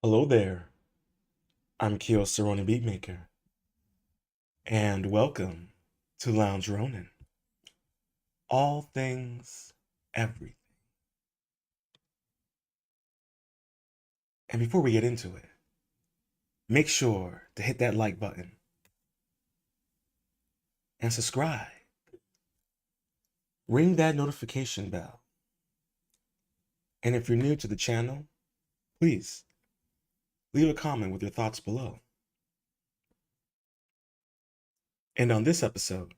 Hello there, I'm Kyo Cerrone Beatmaker, and welcome to Lounge Ronin. All things, everything. And before we get into it, make sure to hit that like button and subscribe. Ring that notification bell. And if you're new to the channel, please leave a comment with your thoughts below. And on this episode,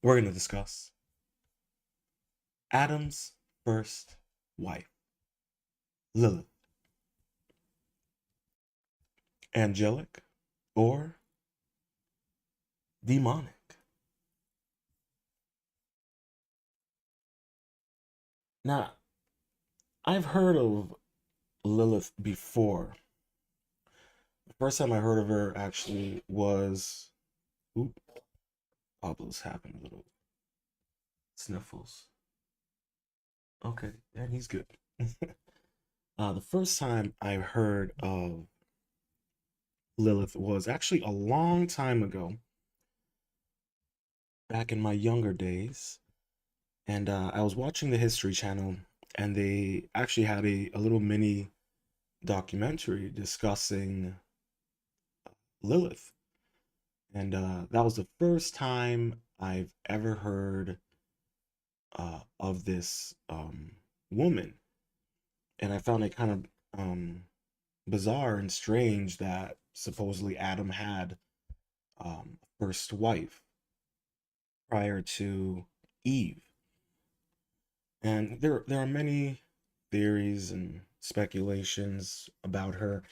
we're going to discuss Adam's first wife, Lilith, angelic or demonic. Now, I've heard of Lilith before. The first time I heard of her actually was, oop, Pablo's having a little sniffles. Okay, and he's good. The first time I heard of Lilith was actually a long time ago, back in my younger days. And I was watching the History Channel, and they actually had a little mini documentary discussing Lilith. And that was the first time I've ever heard of this woman. And I found it kind of bizarre and strange that supposedly Adam had first wife prior to Eve. And there are many theories and speculations about her,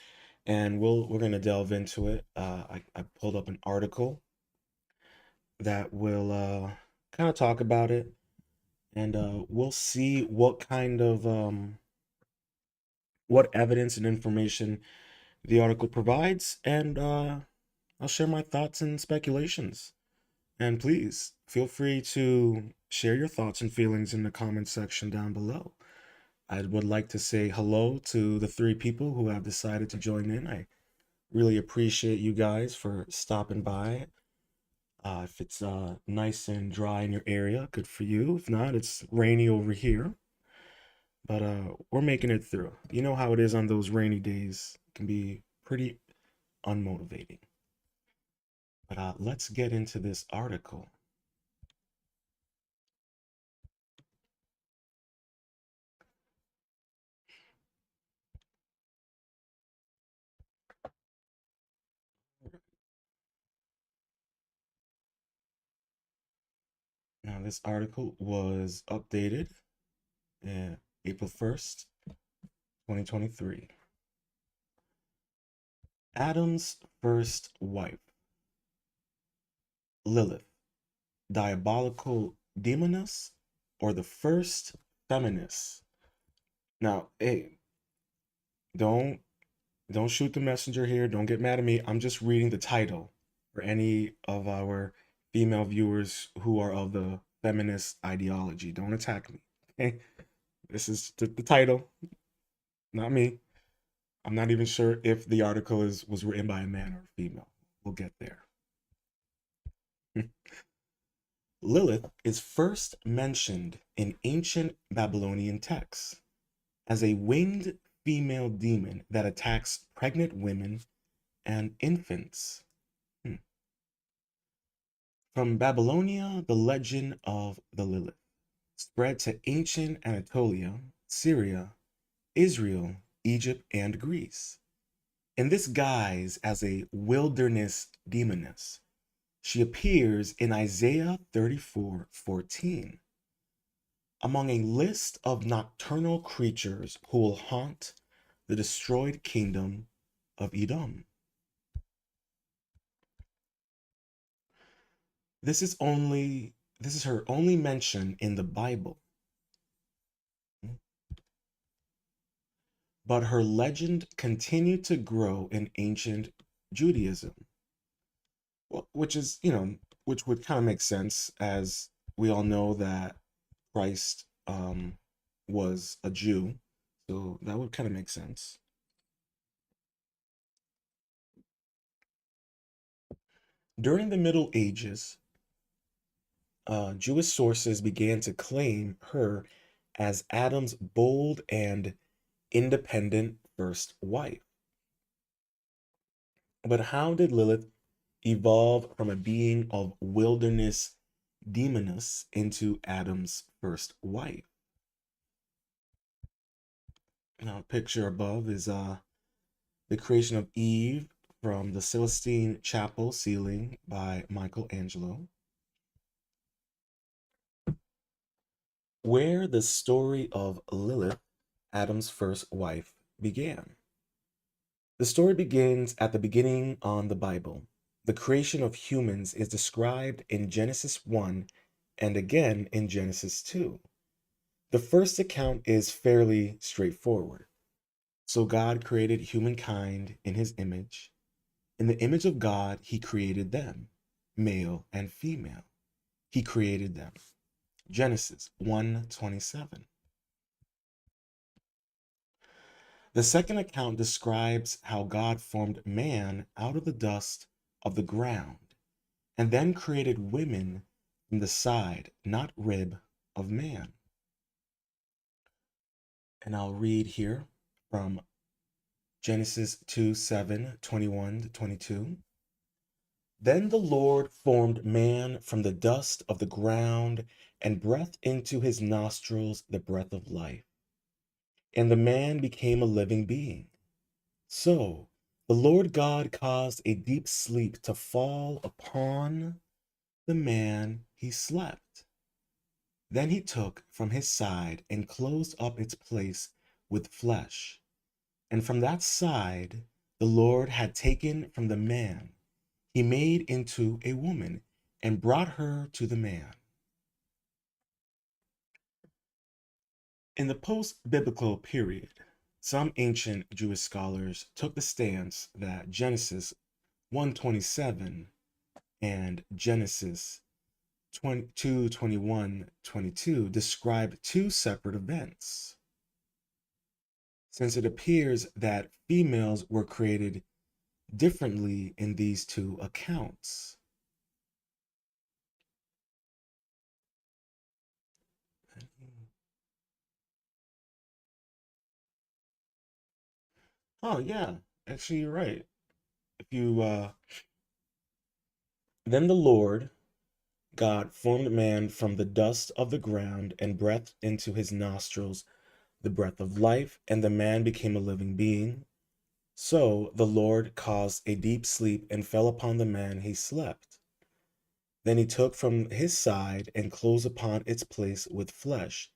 and we're gonna delve into it. I pulled up an article that will kind of talk about it, and we'll see what kind of what evidence and information the article provides, and I'll share my thoughts and speculations. And please feel free to share your thoughts and feelings in the comment section down below. I would like to say hello to the three people who have decided to join in. I really appreciate you guys for stopping by. If it's nice and dry in your area, good for you. If not, it's rainy over here. But we're making it through. You know how it is on those rainy days. It can be pretty unmotivating. But let's get into this article. Now, this article was updated April 1st, 2023. Adam's first wife, Lilith, diabolical demoness, or the first feminist? Now, hey, don't don't shoot the messenger here. Don't get mad at me. I'm just reading the title for any of our female viewers who are of the feminist ideology. Don't attack me. Okay? This is the title, not me. I'm not even sure if the article was written by a man or a female. We'll get there. Lilith is first mentioned in ancient Babylonian texts as a winged female demon that attacks pregnant women and infants. Hmm. From Babylonia, the legend of the Lilith spread to ancient Anatolia, Syria, Israel, Egypt, and Greece. In this guise as a wilderness demoness, she appears in Isaiah 34:14 among a list of nocturnal creatures who will haunt the destroyed kingdom of Edom. This is her only mention in the Bible, but her legend continued to grow in ancient Judaism, which is, which would kind of make sense as we all know that Christ was a Jew, so that would kind of make sense. During the Middle Ages, Jewish sources began to claim her as Adam's bold and independent first wife. But how did Lilith evolve from a being of wilderness demoness into Adam's first wife? Now, a picture above is the creation of Eve from the Celestine Chapel ceiling by Michelangelo, where the story of Lilith, Adam's first wife, began. The story begins at the beginning on the Bible. The creation of humans is described in Genesis 1 and again in Genesis 2. The first account is fairly straightforward. So God created humankind in his image. In the image of God, he created them, male and female. He created them. Genesis 1:27. The second account describes how God formed man out of the dust of the ground and then created women from the side, not rib, of man. And I'll read here from Genesis 2:7, 21-22. Then the Lord formed man from the dust of the ground and breathed into his nostrils the breath of life. And the man became a living being. So the Lord God caused a deep sleep to fall upon the man he slept. Then he took from his side and closed up its place with flesh. And from that side the Lord had taken from the man, he made into a woman and brought her to the man. In the post-biblical period, some ancient Jewish scholars took the stance that Genesis 1:27 and Genesis 2:21-22 describe two separate events, since it appears that females were created differently in these two accounts. Oh yeah, actually you're right. If you Then the Lord God formed man from the dust of the ground and breathed into his nostrils the breath of life, and the man became a living being. So the Lord caused a deep sleep and fell upon the man he slept. Then he took from his side and closed upon its place with flesh.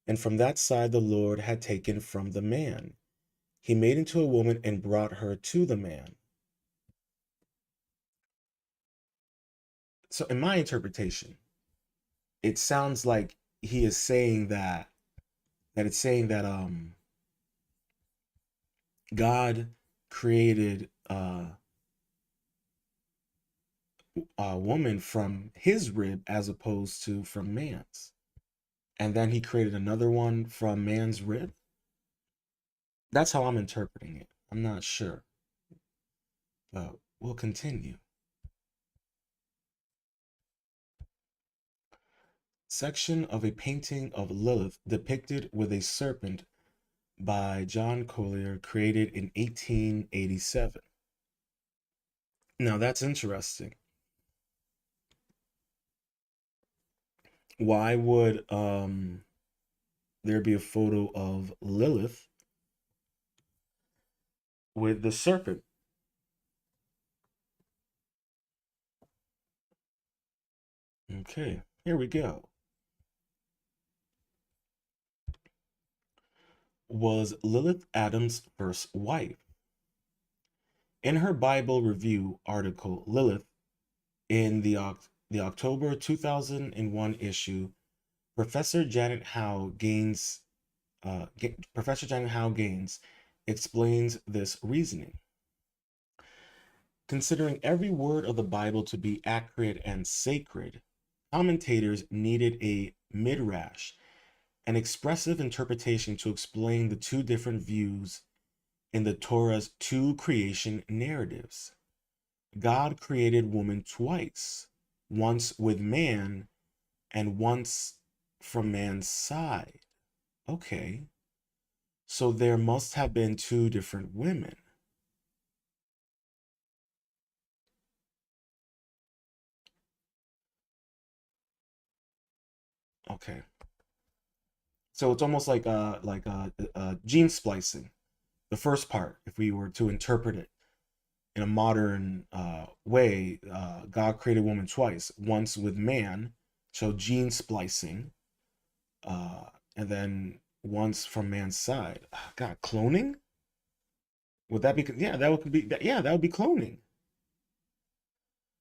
And from that side the Lord had taken from the man. He made into a woman and brought her to the man. So in my interpretation, it sounds like he is saying that it's saying that God created a woman from his rib as opposed to from man's. And then he created another one from man's rib. That's how I'm interpreting it. I'm not sure, but we'll continue. Section of a painting of Lilith depicted with a serpent by John Collier, created in 1887. Now that's interesting. Why would there be a photo of Lilith with the serpent? Okay, here we go. Was Lilith Adam's first wife? In her Bible Review article, Lilith, in the October 2001 issue, Professor Janet Howe Gaines, Professor Janet Howe Gaines explains this reasoning. Considering every word of the Bible to be accurate and sacred, commentators needed a midrash, an expressive interpretation to explain the two different views in the Torah's two creation narratives. God created woman twice, once with man and once from man's side. Okay, so there must have been two different women. Okay, so it's almost like gene splicing. The first part, if we were to interpret it in a modern way, God created woman twice, once with man, so gene splicing, uh, and then once from man's side. God, cloning? Would that be? Yeah, that would be. Yeah, that would be cloning.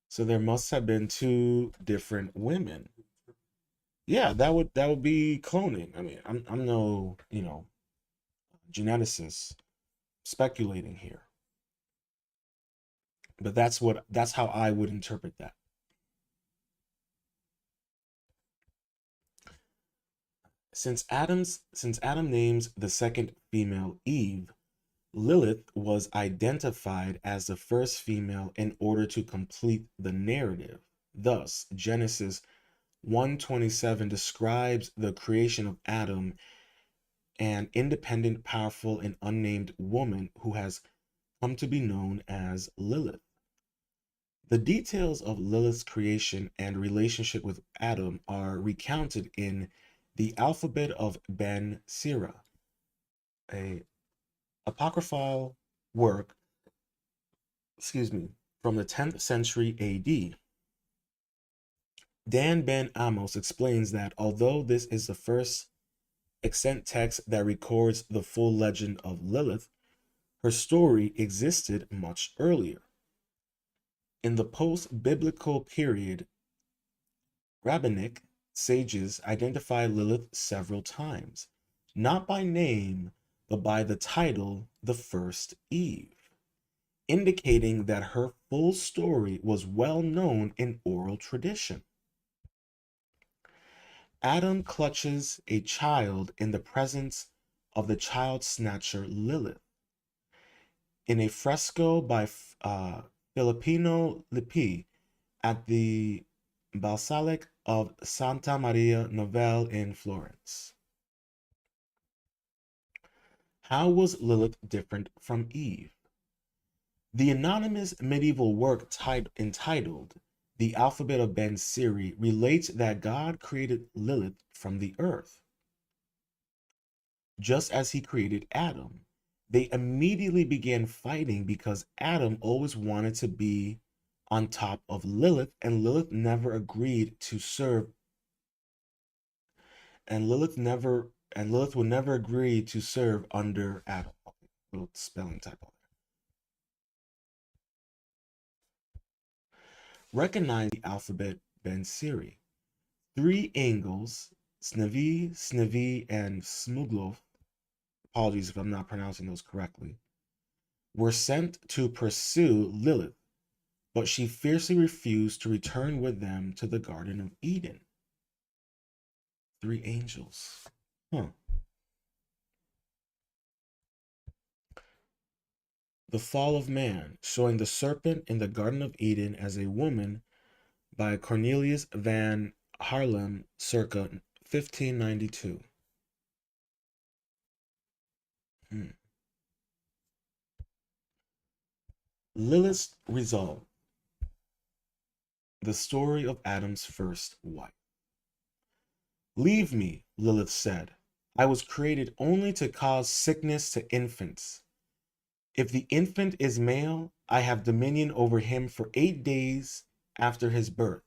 So there must have been two different women. Yeah, that would be cloning. I mean, I'm no geneticist speculating here, but that's how I would interpret that. Since Adam names the second female Eve, Lilith was identified as the first female in order to complete the narrative. Thus, Genesis 1:27 describes the creation of Adam, an independent, powerful, and unnamed woman who has come to be known as Lilith. The details of Lilith's creation and relationship with Adam are recounted in the Alphabet of Ben Sira, a apocryphal work, excuse me, from the 10th century AD. Dan Ben Amos explains that although this is the first extant text that records the full legend of Lilith, her story existed much earlier. In the post-biblical period, rabbinic sages identify Lilith several times, not by name, but by the title, the first Eve, indicating that her full story was well known in oral tradition. Adam clutches a child in the presence of the child snatcher Lilith. In a fresco by Filippino Lippi at the Basilica of Santa Maria Novella in Florence. How was Lilith different from Eve? The anonymous medieval work entitled The Alphabet of Ben Siri relates that God created Lilith from the earth, just as he created Adam. They immediately began fighting because Adam always wanted to be on top of Lilith, and Lilith would never agree to serve under Adam. Okay, little spelling typo. Recognize the alphabet Ben Siri. Three angels, Snevi, and Smuglov, apologies if I'm not pronouncing those correctly, were sent to pursue Lilith, but she fiercely refused to return with them to the Garden of Eden. Three angels. Huh. The Fall of Man, showing the serpent in the Garden of Eden as a woman by Cornelius van Haarlem circa 1592. Hmm. Lilith's Resolve, the story of Adam's first wife. Leave me, Lilith said. I was created only to cause sickness to infants. If the infant is male, I have dominion over him for 8 days after his birth,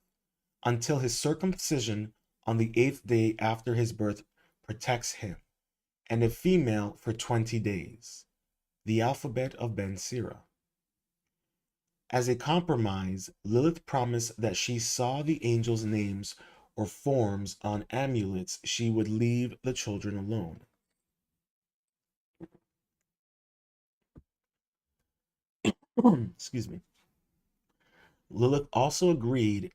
until his circumcision on the 8th day after his birth protects him, and if female, for 20 days. The Alphabet of Ben Sira. As a compromise, Lilith promised that she saw the angels' names or forms on amulets, she would leave the children alone. Excuse me. Lilith also agreed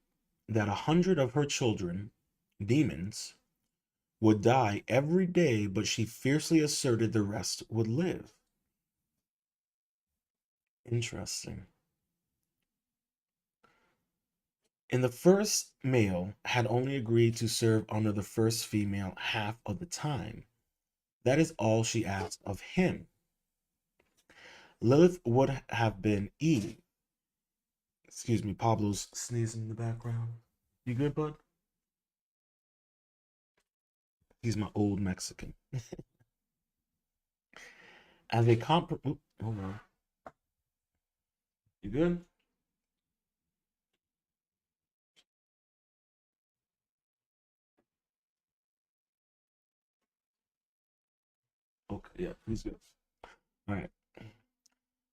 that 100 of her children, demons, would die every day, but she fiercely asserted the rest would live. Interesting. And the first male had only agreed to serve under the first female half of the time. That is all she asked of him. Lilith would have been Eve. Excuse me, Pablo's sneezing in the background. You good, bud? He's my old Mexican. As a hold on. You good? Okay, yeah, he's good. All right.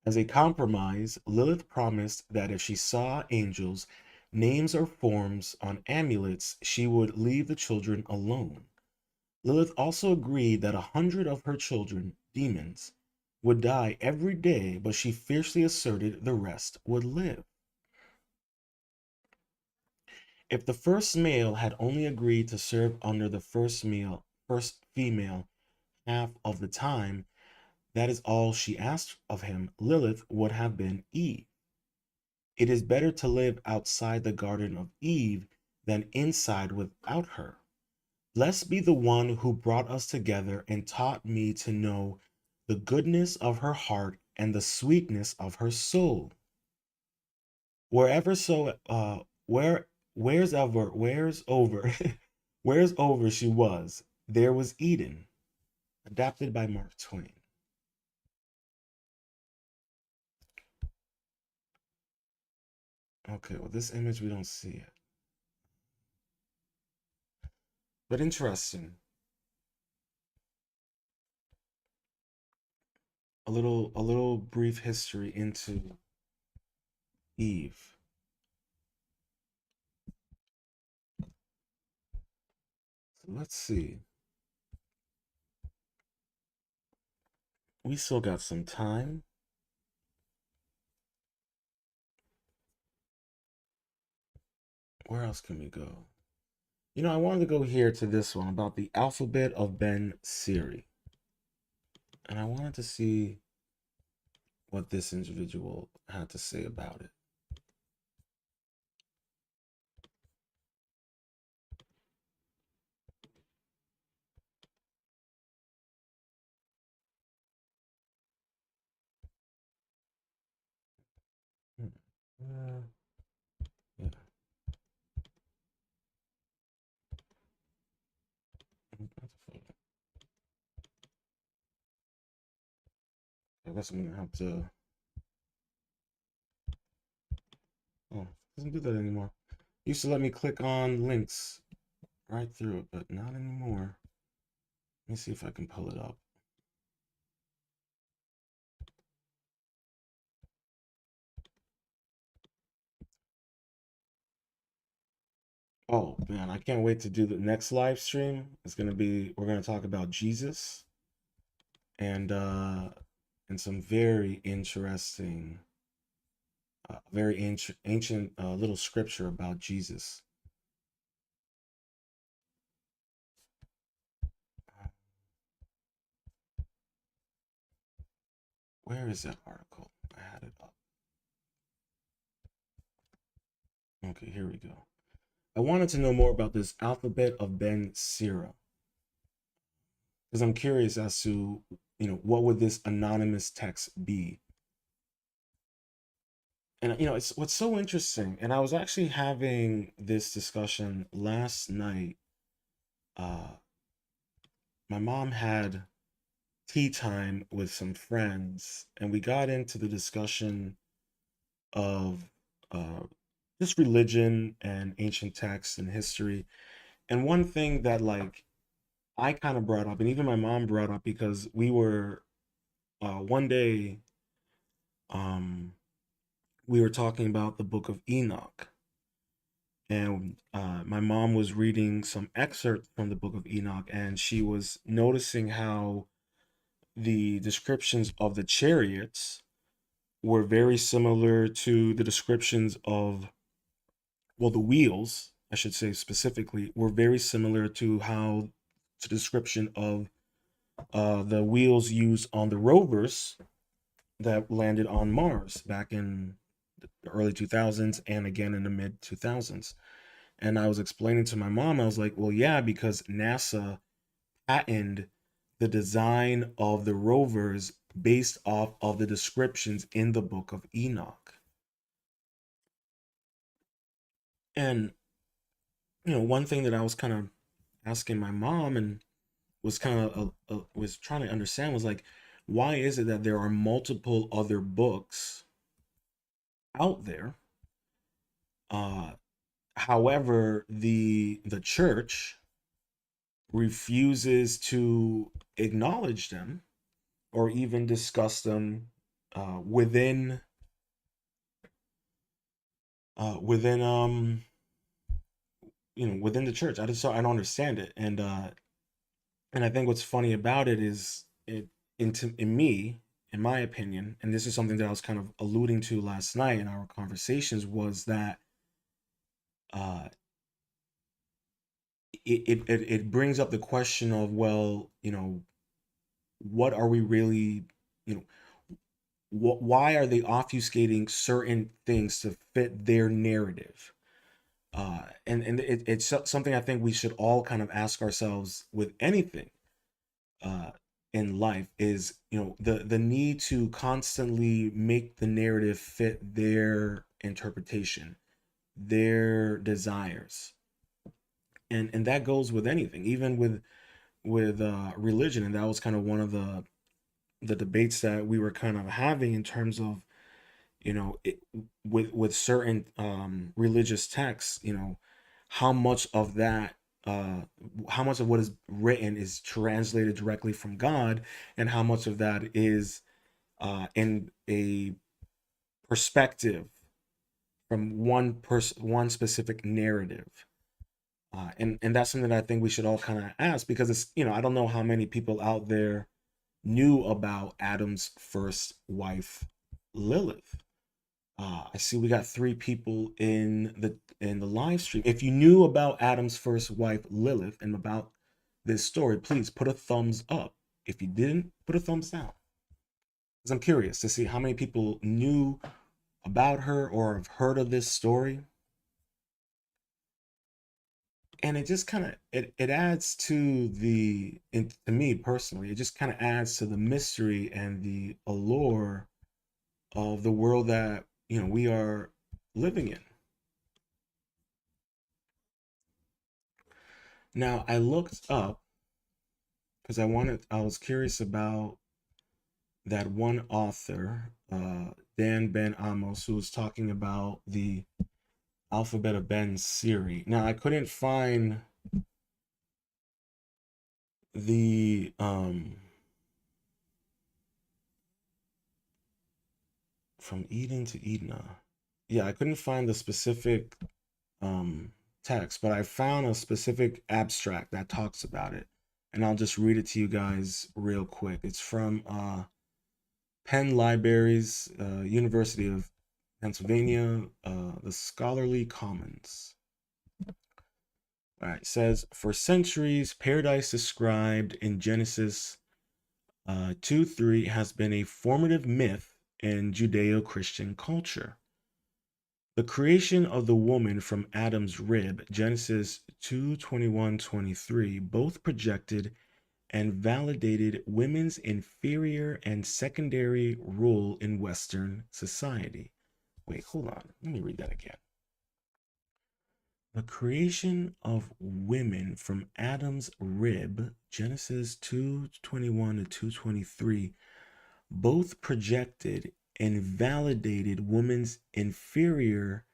As a compromise, Lilith promised that if she saw angels, names or forms on amulets, she would leave the children alone. Lilith also agreed that 100 of her children, demons, would die every day, but she fiercely asserted the rest would live. If the first male had only agreed to serve under the first female half of the time, that is all she asked of him, Lilith would have been Eve. It is better to live outside the Garden of Eve than inside without her. Blessed be the one who brought us together and taught me to know the goodness of her heart and the sweetness of her soul. Wherever so where's over where's over where's over she was, there was Eden. Adapted by Mark Twain. Okay, well this image we don't see it. But interesting. A little brief history into Eve. So let's see. We still got some time. Where else can we go? I wanted to go here to this one about the alphabet of Ben Siri. And I wanted to see what this individual had to say about it. Hmm. Yeah. I guess I'm gonna have to. Oh, it doesn't do that anymore. It used to let me click on links right through it, but not anymore. Let me see if I can pull it up. Oh man, I can't wait to do the next live stream. We're gonna talk about Jesus and some very ancient little scripture about Jesus. Where is that article? I had it up. Okay, here we go. I wanted to know more about this alphabet of Ben Sira because I'm curious as to what would this anonymous text be. And it's what's so interesting. And I was actually having this discussion last night. Uh, my mom had tea time with some friends, and we got into the discussion of uh, just religion and ancient texts and history. And one thing that like I kind of brought up, and even my mom brought up, because we were one day um, we were talking about the book of Enoch, and my mom was reading some excerpts from the book of Enoch, and she was noticing how the descriptions of the chariots were very similar to the descriptions of, well, the wheels, I should say specifically, were very similar to the description of the wheels used on the rovers that landed on Mars back in the early 2000s and again in the mid 2000s. And I was explaining to my mom, I was like, well, yeah, because NASA patented the design of the rovers based off of the descriptions in the book of Enoch. And, one thing that I was kind of asking my mom and was kind of was trying to understand was like, why is it that there are multiple other books out there? Uh, However, the church refuses to acknowledge them or even discuss them within within within the church. I don't understand it, and I think what's funny about it is in me, in my opinion, and this is something that I was kind of alluding to last night in our conversations, was that uh, it brings up the question of, well, what are we really, you know why are they obfuscating certain things to fit their narrative? It's something I think we should all kind of ask ourselves with anything uh, in life, is the need to constantly make the narrative fit their interpretation, their desires, and that goes with anything, even with religion. And that was kind of one of the debates that we were kind of having in terms of, with certain religious texts, how much of that uh how much of what is written is translated directly from God, and how much of that is in a perspective from one specific narrative. And that's something that I think we should all kind of ask, because it's, I don't know how many people out there knew about Adam's first wife, Lilith. I see we got three people in the live stream. If you knew about Adam's first wife, Lilith, and about this story, please put a thumbs up. If you didn't, put a thumbs down. Because I'm curious to see how many people knew about her or have heard of this story. And it just kind of it adds to to me personally, it just kind of adds to the mystery and the allure of the world that we are living in. Now, I looked up because I was curious about that one author, Dan Ben Amos, who was talking about the Alphabet of Ben Siri. Now, I couldn't find the from Eden to Edna. Yeah, I couldn't find the specific um text, but I found a specific abstract that talks about it. And I'll just read it to you guys real quick. It's from Penn Libraries, University of Pennsylvania, the Scholarly Commons. All right, it says, for centuries, paradise described in Genesis 2:3 has been a formative myth in Judeo Christian culture. The creation of the woman from Adam's rib, Genesis 2:21-23, both projected and validated women's inferior and secondary role in Western society. Wait, hold on. Let me read that again. The creation of women from Adam's rib, Genesis 2:21 to 2:23, both projected and validated women's inferior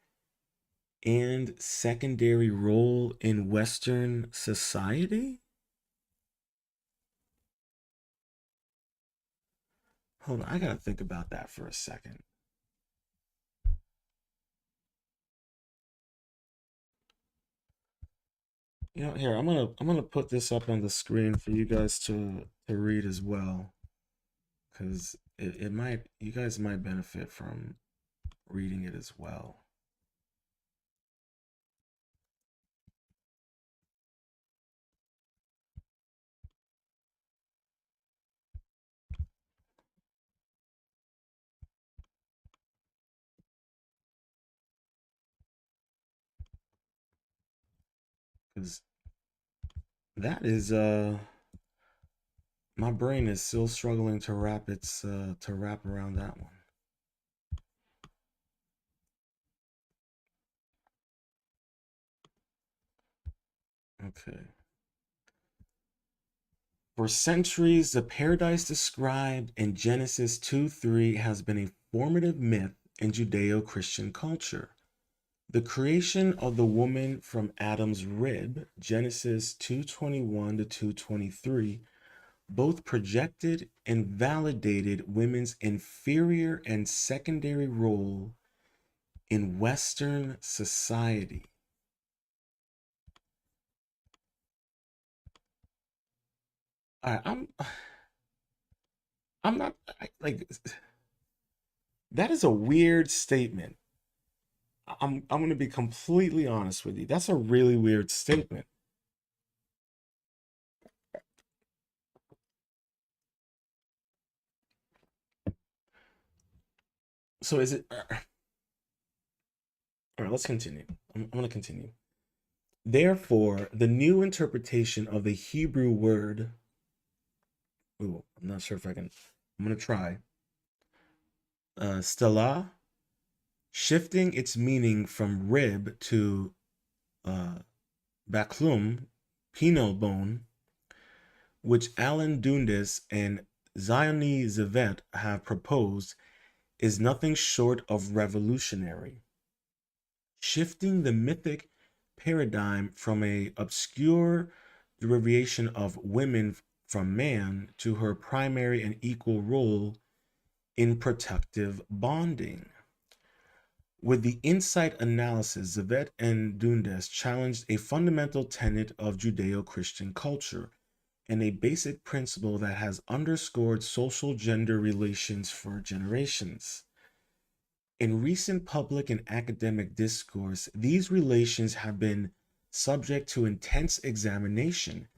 and secondary role in Western society? Hold on, I gotta think about that for a second. Here, I'm gonna put this up on the screen for you guys to read as well, because it might you guys might benefit from reading it as well. because that is my brain is still struggling to wrap around that one. Okay. For centuries, the paradise described in Genesis 2:3 has been a formative myth in Judeo Christian culture. The creation of the woman from Adam's rib, Genesis 2:21 to 2:23, both projected and validated women's inferior and secondary role in Western society. I'm not like that is a weird statement. I'm gonna be completely honest with you. That's a really weird statement. So is it all right? Let's continue. I'm gonna continue. Therefore, the new interpretation of the Hebrew word. Ooh, I'm not sure if I can. I'm gonna try. Stella, shifting its meaning from rib to uh, baklum, penile bone, which Alan Dundas and Zioni Zevet have proposed, is nothing short of revolutionary, shifting the mythic paradigm from a obscure derivation of women from man to her primary and equal role in protective bonding. With the insight analysis, Zevet and Dundas challenged a fundamental tenet of Judeo Christian culture and a basic principle that has underscored social gender relations for generations. In recent public and academic discourse, these relations have been subject to intense examination,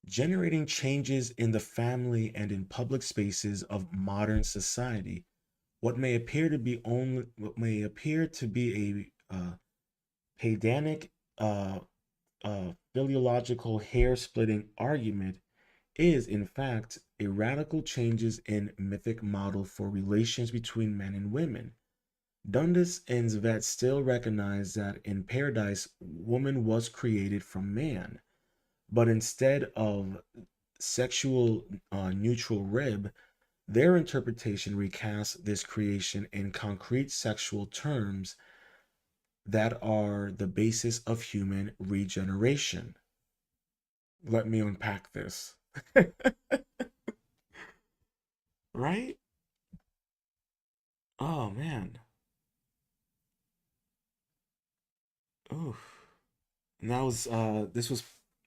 generating changes in the family and in public spaces of modern society. What may appear to be a pedantic philological hair-splitting argument is in fact a radical changes in mythic model for relations between men and women. Dundas and Zvet still recognize that in paradise, woman was created from man, but instead of sexual neutral rib, their interpretation recasts this creation in concrete sexual terms that are the basis of human regeneration. Let me unpack this. Right? Oh man. Oof. And that was this was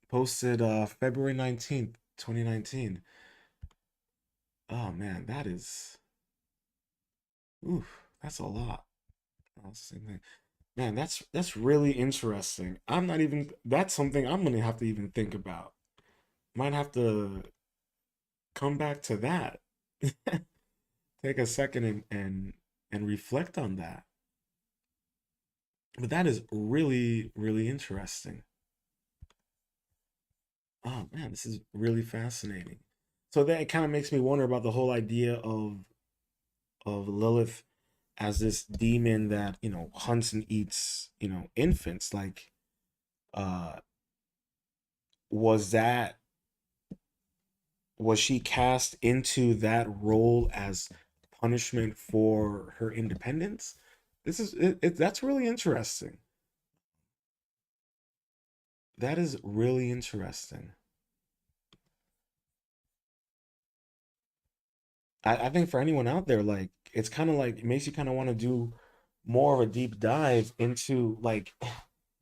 posted February 19th, 2019. Oh man, that is oof, that's a lot. That's the same thing. Man, that's really interesting. I'm not even that's something I'm gonna have to even think about. Might have to come back to that. Take a second and reflect on that. But that is really, really interesting. Oh man, this is really fascinating. So that kind of makes me wonder about the whole idea of Lilith as this demon that, hunts and eats, infants. Like, uh, was that was she cast into that role as punishment for her independence? That's really interesting. That is really interesting. I think for anyone out there, like it's kind of like it makes you kind of want to do more of a deep dive into like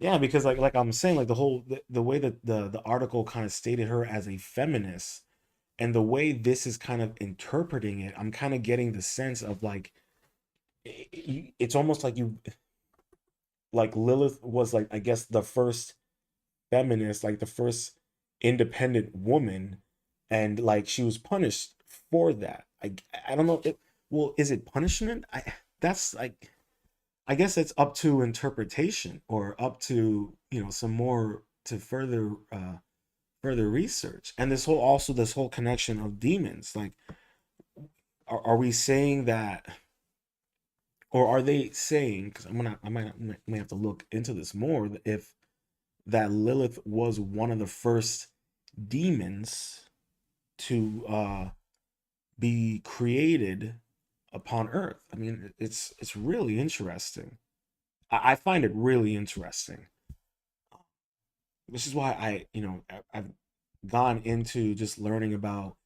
yeah, because like I'm saying, like the way that the article kind of stated her as a feminist and the way this is kind of interpreting it, I'm kind of getting the sense of like it's almost like you like Lilith was like I guess the first feminist, like the first independent woman, and like she was punished for that. I don't know if well, is it punishment? That's like I guess it's up to interpretation or up to, some more to further research. And this whole connection of demons, like, are we saying that, or are they saying, because I might have to look into this more, if that Lilith was one of the first demons to be created upon Earth. I mean, it's really interesting. I find it really interesting. This is why I've gone into just learning about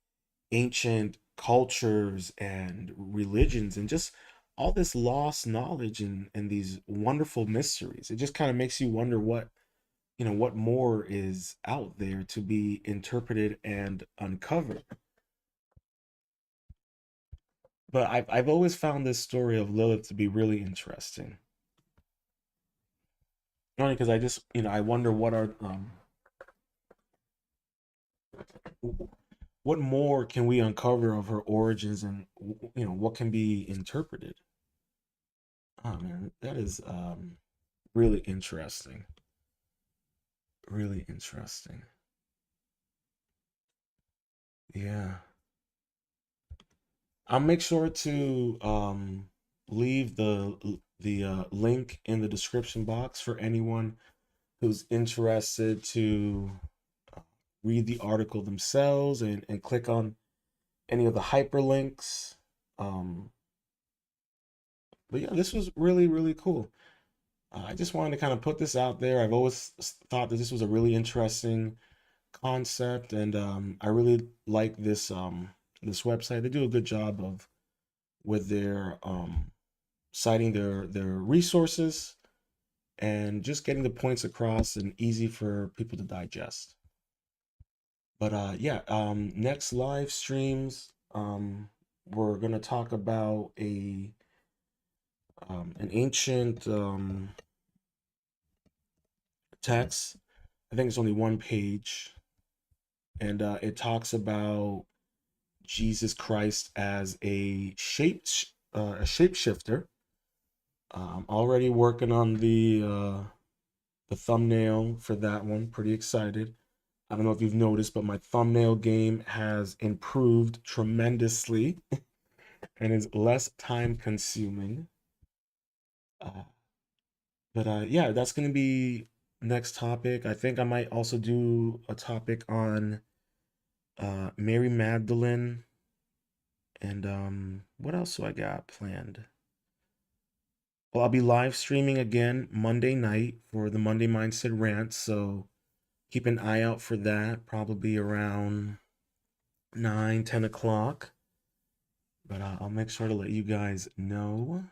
ancient cultures and religions and just all this lost knowledge and these wonderful mysteries. It just kind of makes you wonder what more is out there to be interpreted and uncovered. But I've always found this story of Lilith to be really interesting. Only because I just I wonder what more can we uncover of her origins, and what can be interpreted. Oh man, that is really interesting. Really interesting. Yeah. I'll make sure to leave the link in the description box for anyone who's interested to uh, read the article themselves and click on any of the hyperlinks. Um, but yeah, this was really, really cool. I just wanted to kind of put this out there. I've always thought that this was a really interesting concept, and I really like this website. They do a good job of with their citing their resources and just getting the points across and easy for people to digest. But yeah, next live streams, we're gonna talk about a an ancient text. I think it's only one page, and it talks about Jesus Christ as a shapeshifter. I'm already working on the thumbnail for that one. Pretty excited. I don't know if you've noticed, but my thumbnail game has improved tremendously and is less time consuming. Uh, but yeah, that's going to be next topic. I think I might also do a topic on Mary Magdalene, and what else do I got planned? Well, I'll be live streaming again Monday night for the Monday Mindset Rant, so keep an eye out for that, probably around 9, 10 o'clock. But I'll make sure to let you guys know.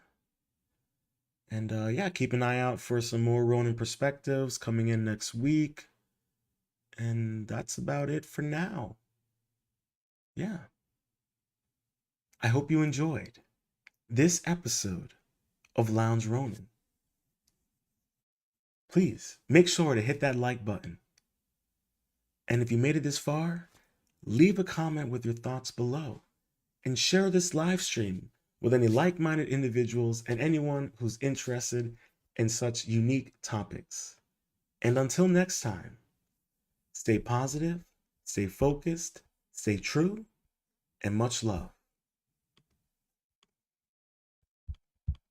And yeah, keep an eye out for some more Ronin perspectives coming in next week. And that's about it for now. Yeah. I hope you enjoyed this episode of Lounge Ronin. Please make sure to hit that like button. And if you made it this far, leave a comment with your thoughts below and share this live stream with any like-minded individuals and anyone who's interested in such unique topics. And until next time, stay positive, stay focused, stay true, and much love.